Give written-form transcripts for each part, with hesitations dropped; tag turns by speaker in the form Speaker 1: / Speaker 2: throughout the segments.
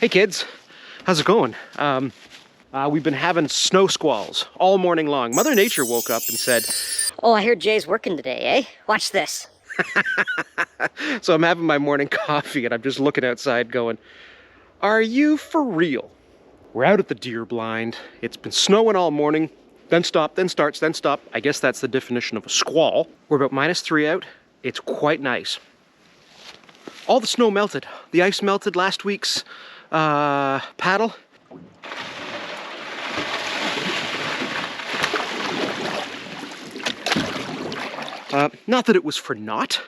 Speaker 1: Hey kids, how's it going? We've been having snow squalls all morning long. Mother Nature woke up and said,
Speaker 2: "Oh, I hear Jay's working today, eh? Watch this."
Speaker 1: So I'm having my morning coffee and I'm just looking outside going, are you for real? We're out at the deer blind. It's been snowing all morning, then stop, then starts, then stop. I guess that's the definition of a squall. We're about -3 out. It's quite nice. All the snow melted. The ice melted last week's paddle. Not that it was for naught,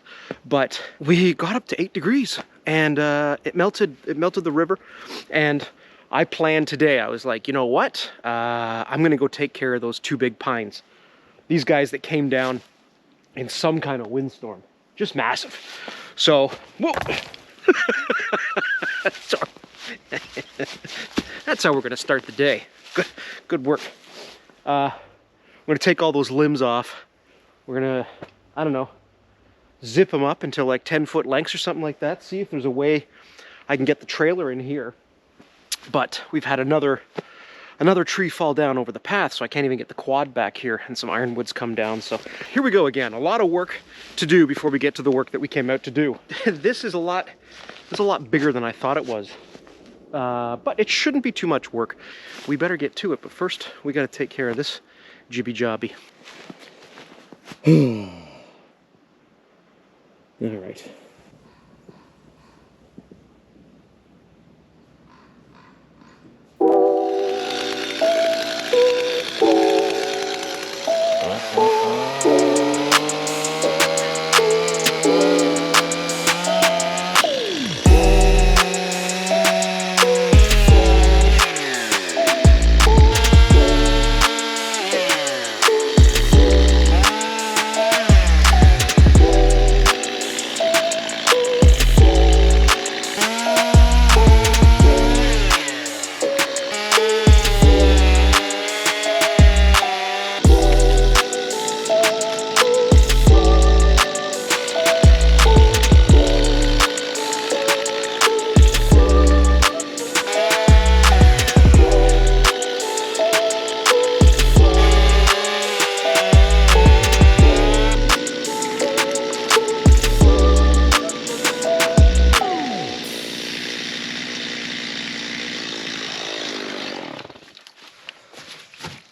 Speaker 1: but we got up to 8 degrees and it melted the river. And I planned today, I was like, you know what? I'm gonna go take care of those 2 big pines. These guys that came down in some kind of windstorm, just massive. So, whoa. Sorry. That's how we're gonna start the day. Good work. We're gonna take all those limbs off. We're gonna, I don't know, zip them up into like 10-foot lengths or something like that. See if there's a way I can get the trailer in here. But we've had another tree fall down over the path, so I can't even get the quad back here, and some ironwoods come down. So here we go again. A lot of work to do before we get to the work that we came out to do. This is a lot bigger than I thought it was. But it shouldn't be too much work. We better get to it, but first we gotta take care of this jibby jobby. All right.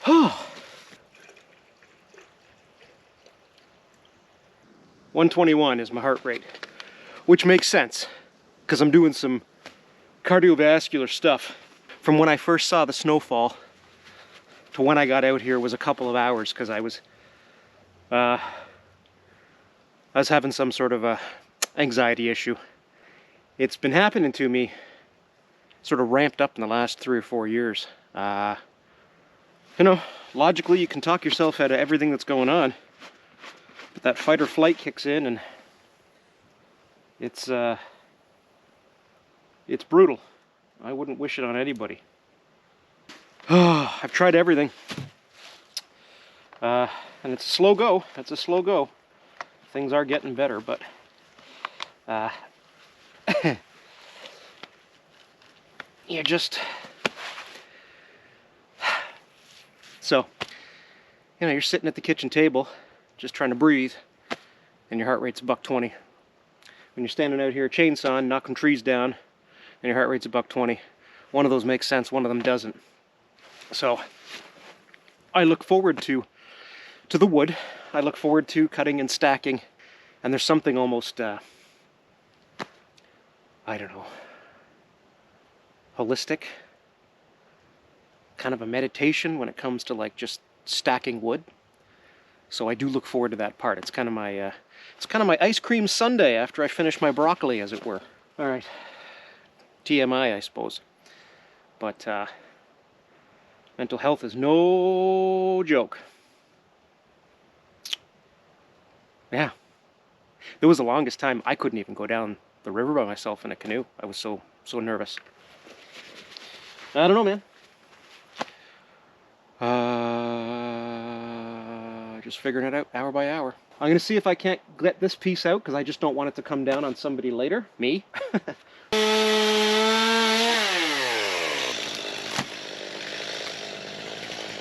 Speaker 1: Oh. 121 is my heart rate, which makes sense because I'm doing some cardiovascular stuff. From when I first saw the snowfall to when I got out here was a couple of hours because I was having some sort of a anxiety issue. It's been happening to me sort of ramped up in the last 3 or 4 years. You know, logically you can talk yourself out of everything that's going on, but that fight or flight kicks in and it's brutal. I wouldn't wish it on anybody. Oh, I've tried everything. And it's a slow go. It's a slow go. Things are getting better, but you just... So, you know, you're sitting at the kitchen table, just trying to breathe, and your heart rate's $120. When you're standing out here chainsawing, knocking trees down, and your heart rate's $120. One of those makes sense, one of them doesn't. So, I look forward to the wood. I look forward to cutting and stacking, and there's something almost, I don't know, holistic, kind of a meditation when it comes to like just stacking wood. So I do look forward to that part. It's kind of my ice cream sundae after I finish my broccoli, as it were. All right, TMI, I suppose. But mental health is no joke. Yeah, there was the longest time I couldn't even go down the river by myself in a canoe. I was so nervous. I don't know, man. Just figuring it out hour by hour. I'm gonna see if I can't get this piece out because I just don't want it to come down on somebody later. Me.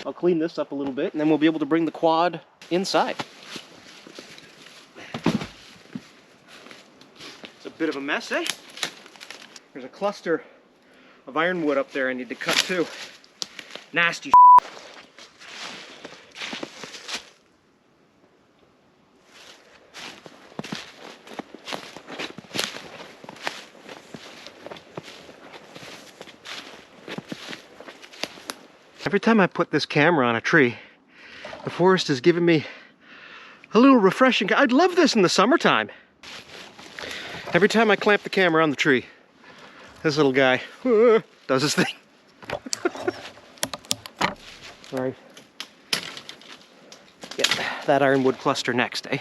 Speaker 1: I'll clean this up a little bit, and then we'll be able to bring the quad inside. It's a bit of a mess, eh? There's a cluster of ironwood up there I need to cut too. Nasty shit. Every time I put this camera on a tree, the forest is giving me a little refreshing. I'd love this in the summertime. Every time I clamp the camera on the tree, this little guy does his thing. All right. Get that ironwood cluster next, eh?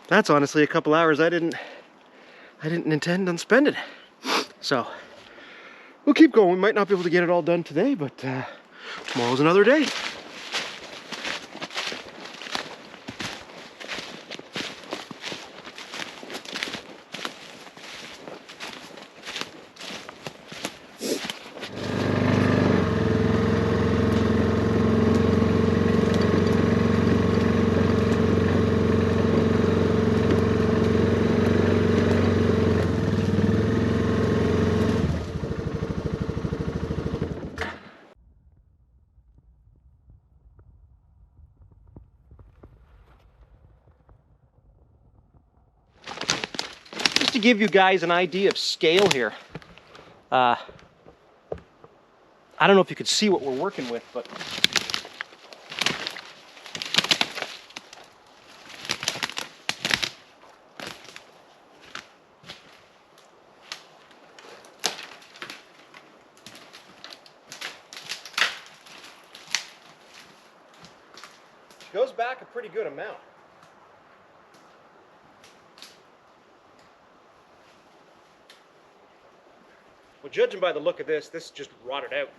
Speaker 1: That's honestly a couple hours I didn't intend on spending. So we'll keep going. We might not be able to get it all done today, but tomorrow's another day. To give you guys an idea of scale here, I don't know if you could see what we're working with, but it goes back a pretty good amount. Well, judging by the look of this just rotted out.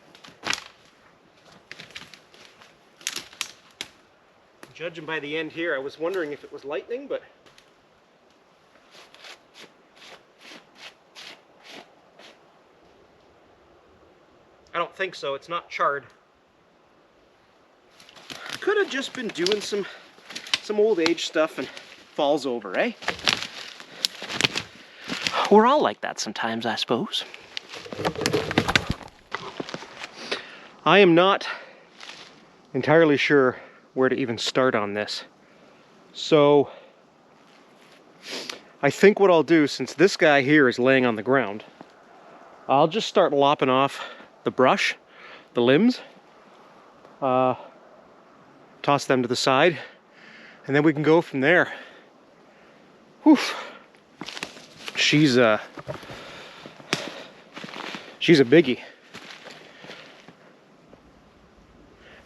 Speaker 1: Judging by the end here, I was wondering if it was lightning, but I don't think so. It's not charred. Could have just been doing some old age stuff and falls over, eh? We're all like that sometimes, I suppose. I am not entirely sure where to even start on this. So I think what I'll do, since this guy here is laying on the ground, I'll just start lopping off the brush, the limbs, toss them to the side, and then we can go from there. Whew. She's a biggie.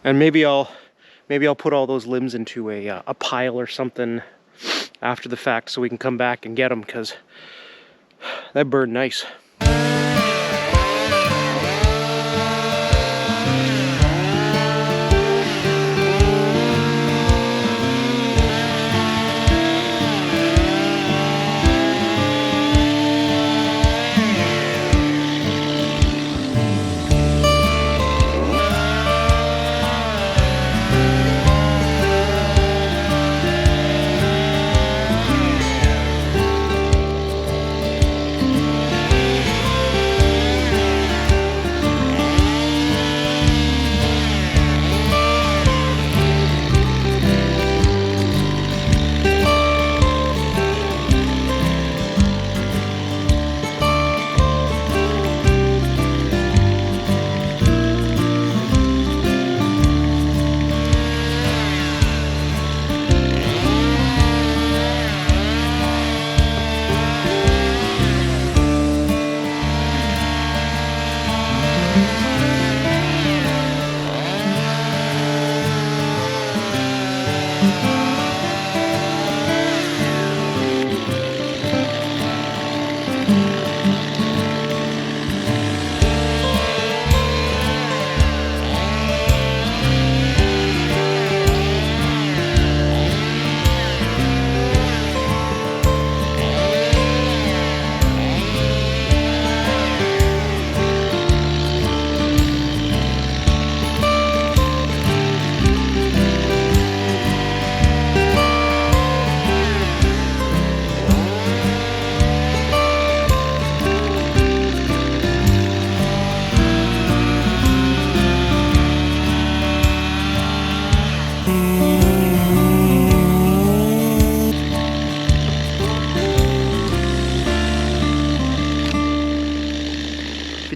Speaker 1: And maybe I'll put all those limbs into a pile or something after the fact so we can come back and get them, because that burned nice.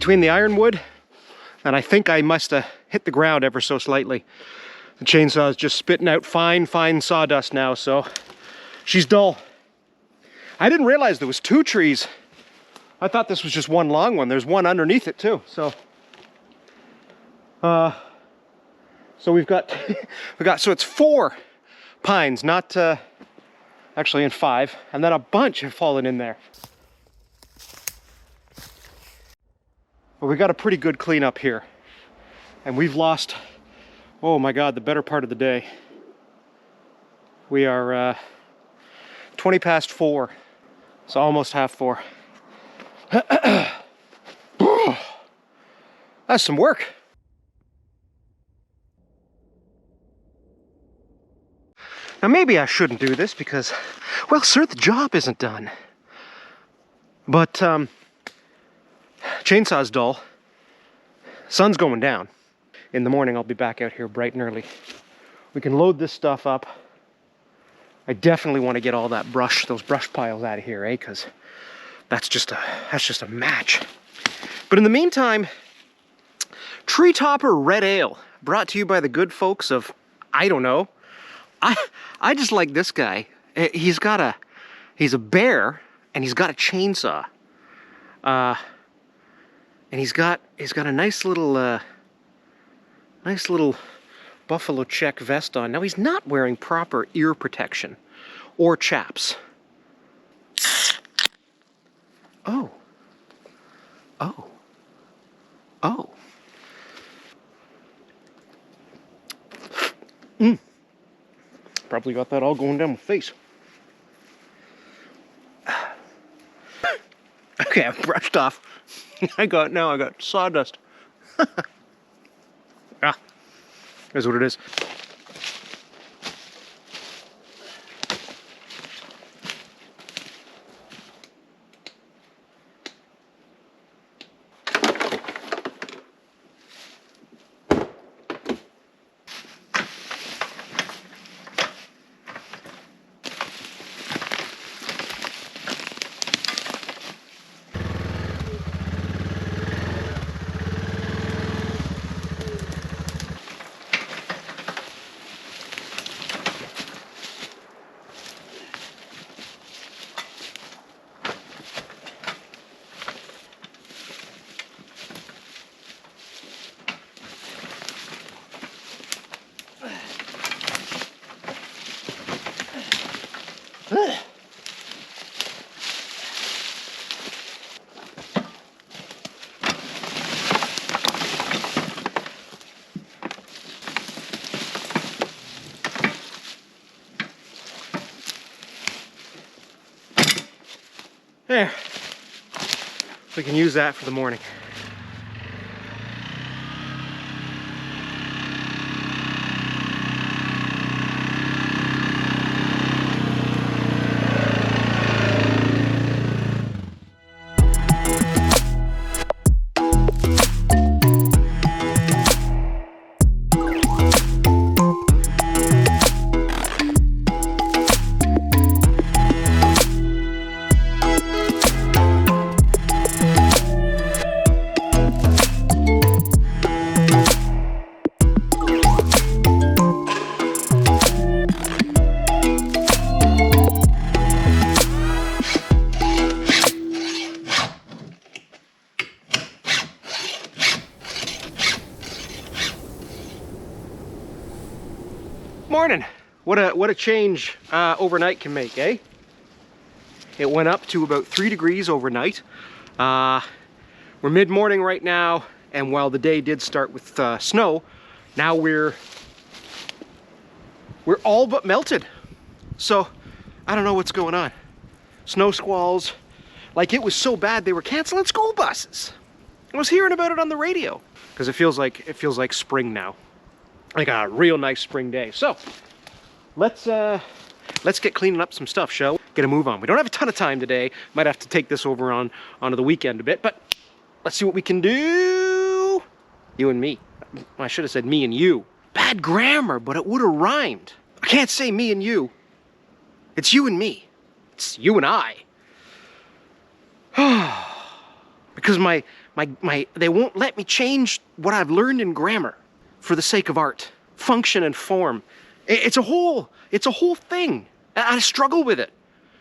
Speaker 1: between the ironwood, and I think I must have hit the ground ever so slightly. The chainsaw is just spitting out fine sawdust now, so she's dull. I didn't realize there was 2 trees. I thought this was just one long one. There's one underneath it too, so we've got so it's 4 pines, not actually in 5, and then a bunch have fallen in there. But we got a pretty good cleanup here, and we've lost, oh my God, the better part of the day. We are 20 past 4, so almost half 4. That's some work. Now maybe I shouldn't do this because, well, sir, the job isn't done. But chainsaw's dull. Sun's going down. In the morning I'll be back out here bright and early. We can load this stuff up. I definitely want to get all that brush, those brush piles out of here, eh? Because that's just a match. But in the meantime, Tree Topper Red Ale, brought to you by the good folks of, I don't know. I just like this guy. He's a bear, and he's got a chainsaw. And he's got a nice little buffalo check vest on. Now he's not wearing proper ear protection or chaps. Oh. Probably got that all going down my face. Okay, I've brushed off. Now I got sawdust. That's what it is. There. We can use that for the morning. Morning. What a change overnight can make, eh? It went up to about 3 degrees overnight. We're mid-morning right now, and while the day did start with snow, now we're all but melted. So I don't know what's going on. Snow squalls, like it was so bad they were canceling school buses. I was hearing about it on the radio because it feels like spring now. Like a real nice spring day. So let's get cleaning up some stuff, shall we? Get a move on. We don't have a ton of time today. Might have to take this over onto the weekend a bit, but let's see what we can do. You and me. I should have said me and you. Bad grammar, but it would have rhymed. I can't say me and you. It's you and me. It's you and I. because they won't let me change what I've learned in grammar for the sake of art, function and form. It's a whole thing. I struggle with it.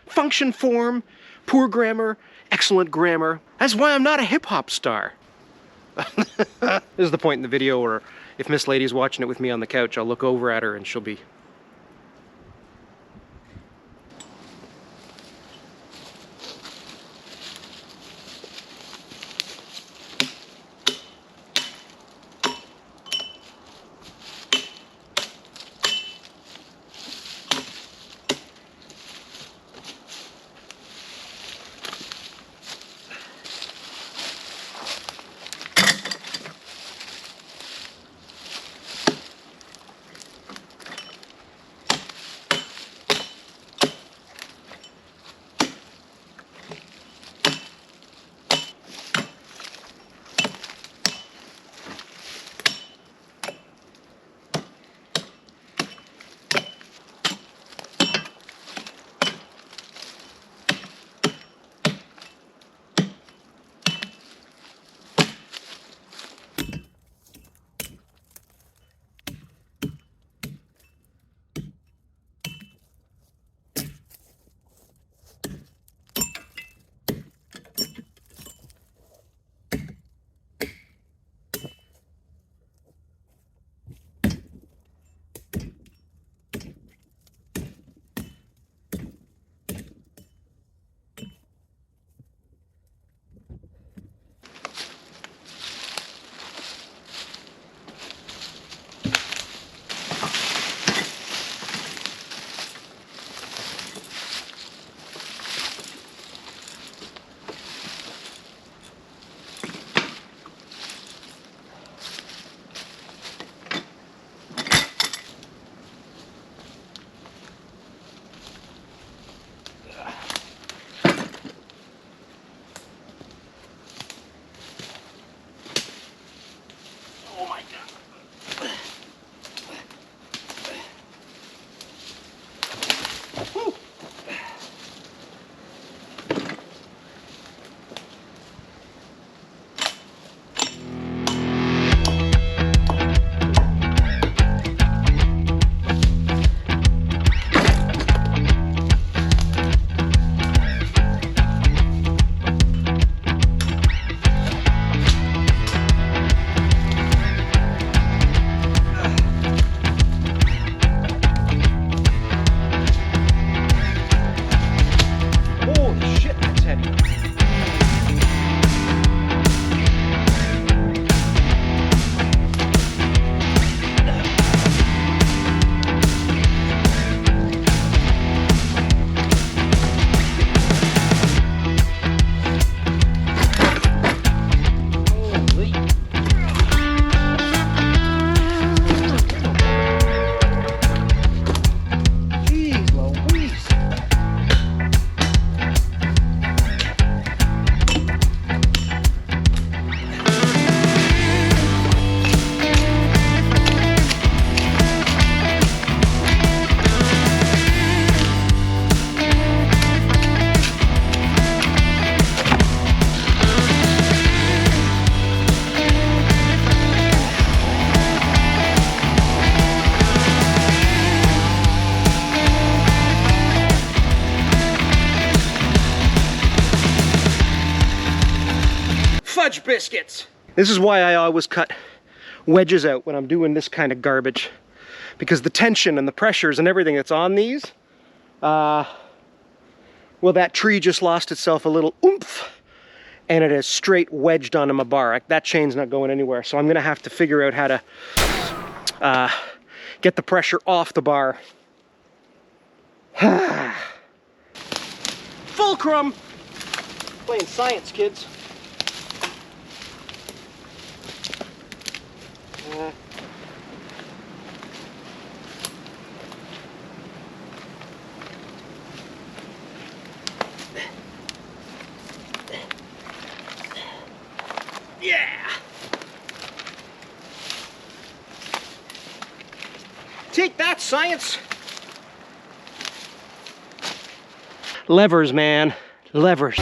Speaker 1: Function, form, poor grammar, excellent grammar. That's why I'm not a hip-hop star. This is the point in the video where if Miss Lady's watching it with me on the couch, I'll look over at her and she'll be... Fudge biscuits! This is why I always cut wedges out when I'm doing this kind of garbage, because the tension and the pressures and everything that's on these, well, that tree just lost itself a little oomph and it is straight wedged onto my bar. That chain's not going anywhere, so I'm gonna have to figure out how to get the pressure off the bar. Fulcrum! Playing science, kids. Yeah! Take that, science! Levers, man. Levers.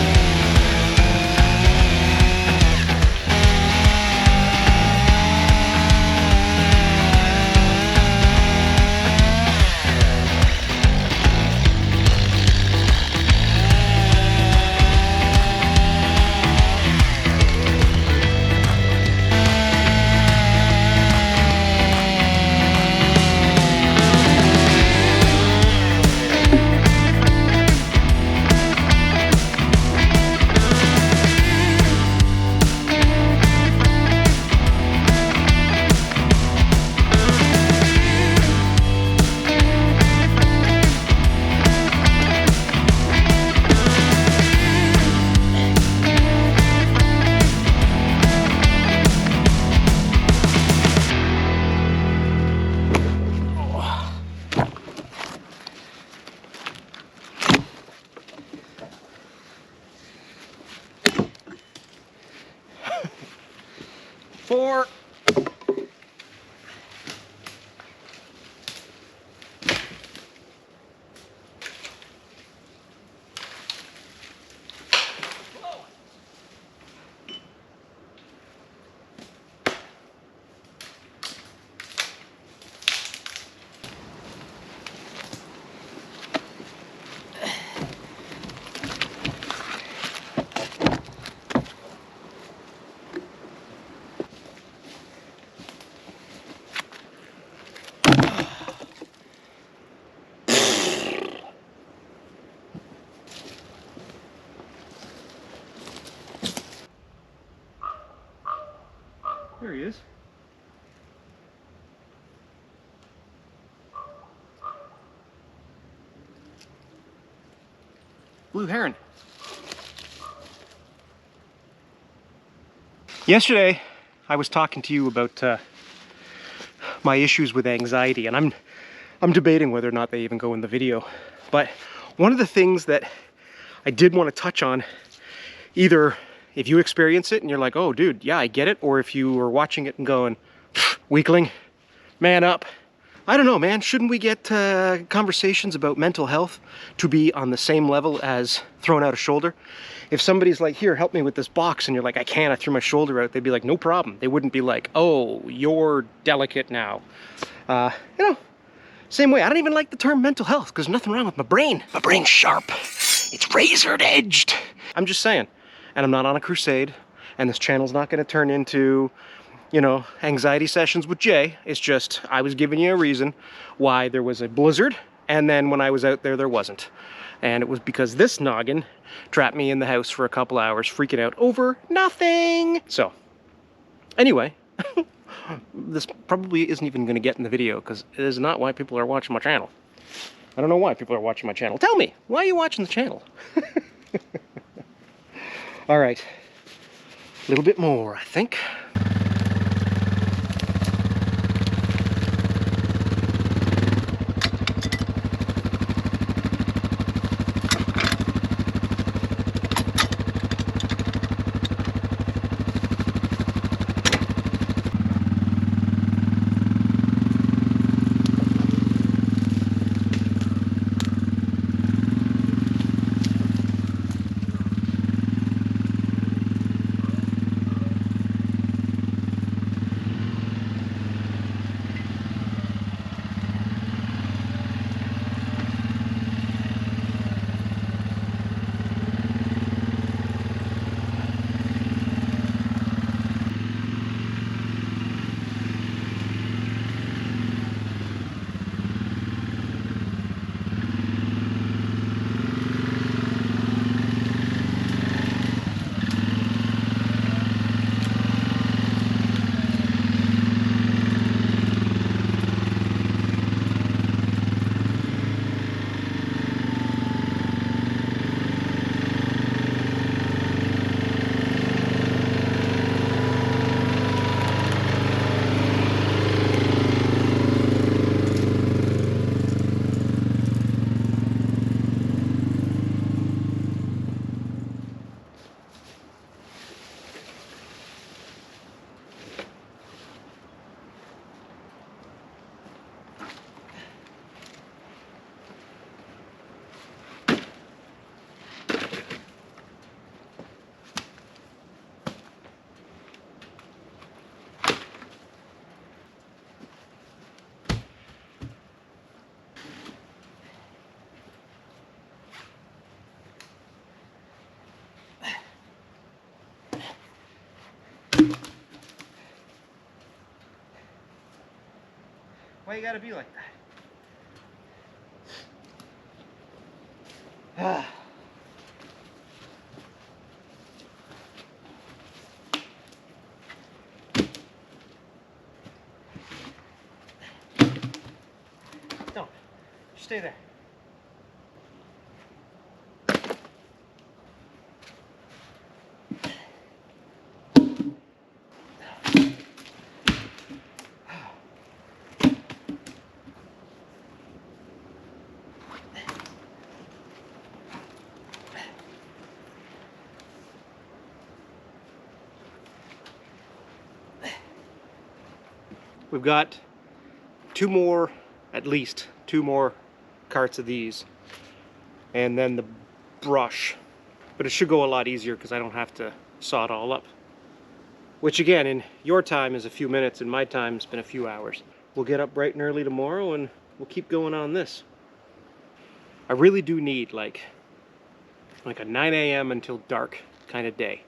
Speaker 1: 4. There he is. Blue heron. Yesterday, I was talking to you about my issues with anxiety, and I'm debating whether or not they even go in the video. But one of the things that I did want to touch on, either if you experience it and you're like, oh dude, yeah, I get it, or if you were watching it and going, weakling, man up. I don't know, man, shouldn't we get conversations about mental health to be on the same level as throwing out a shoulder? If somebody's like, here, help me with this box, and you're like, I can't, I threw my shoulder out, they'd be like, no problem. They wouldn't be like, oh, you're delicate now. You know, same way. I don't even like the term mental health, because nothing wrong with my brain. My brain's sharp. It's razor-edged. I'm just saying. And I'm not on a crusade, and this channel's not going to turn into, you know, anxiety sessions with Jay. It's just, I was giving you a reason why there was a blizzard, and then when I was out there, there wasn't. And it was because this noggin trapped me in the house for a couple hours, freaking out over nothing. So, anyway, this probably isn't even going to get in the video, because it is not why people are watching my channel. I don't know why people are watching my channel. Tell me, why are you watching the channel? All right, a little bit more, I think. Why you gotta be like that? Don't. Just stay there. We've got two more, at least two more carts of these, and then the brush. But it should go a lot easier because I don't have to saw it all up. Which again, in your time is a few minutes, in my time it's been a few hours. We'll get up bright and early tomorrow and we'll keep going on this. I really do need like a 9 a.m. until dark kind of day.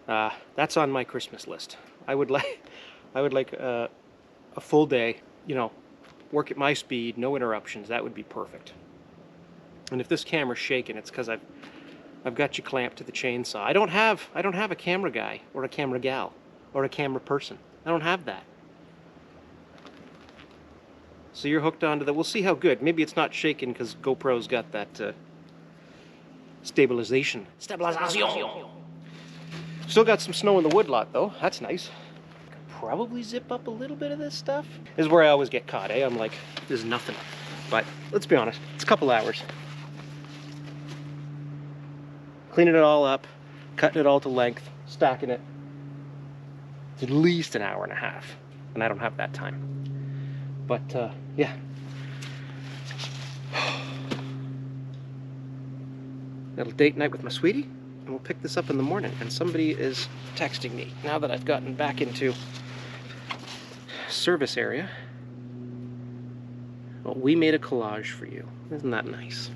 Speaker 1: That's on my Christmas list. I would like a full day, you know, work at my speed, no interruptions. That would be perfect. And if this camera's shaking, it's because I've got you clamped to the chainsaw. I don't have a camera guy or a camera gal or a camera person. I don't have that. So you're hooked onto that. We'll see how good. Maybe it's not shaking because GoPro's got that stabilization. Still got some snow in the woodlot though. That's nice. Could probably zip up a little bit of this stuff. This is where I always get caught, eh? I'm like, this is nothing. But let's be honest, it's a couple hours. Cleaning it all up, cutting it all to length, stacking it. It's at least an hour and a half, and I don't have that time. But yeah. Little date night with my sweetie, and we'll pick this up in the morning. And somebody is texting me now that I've gotten back into service area. Well, we made a collage for you. Isn't that nice?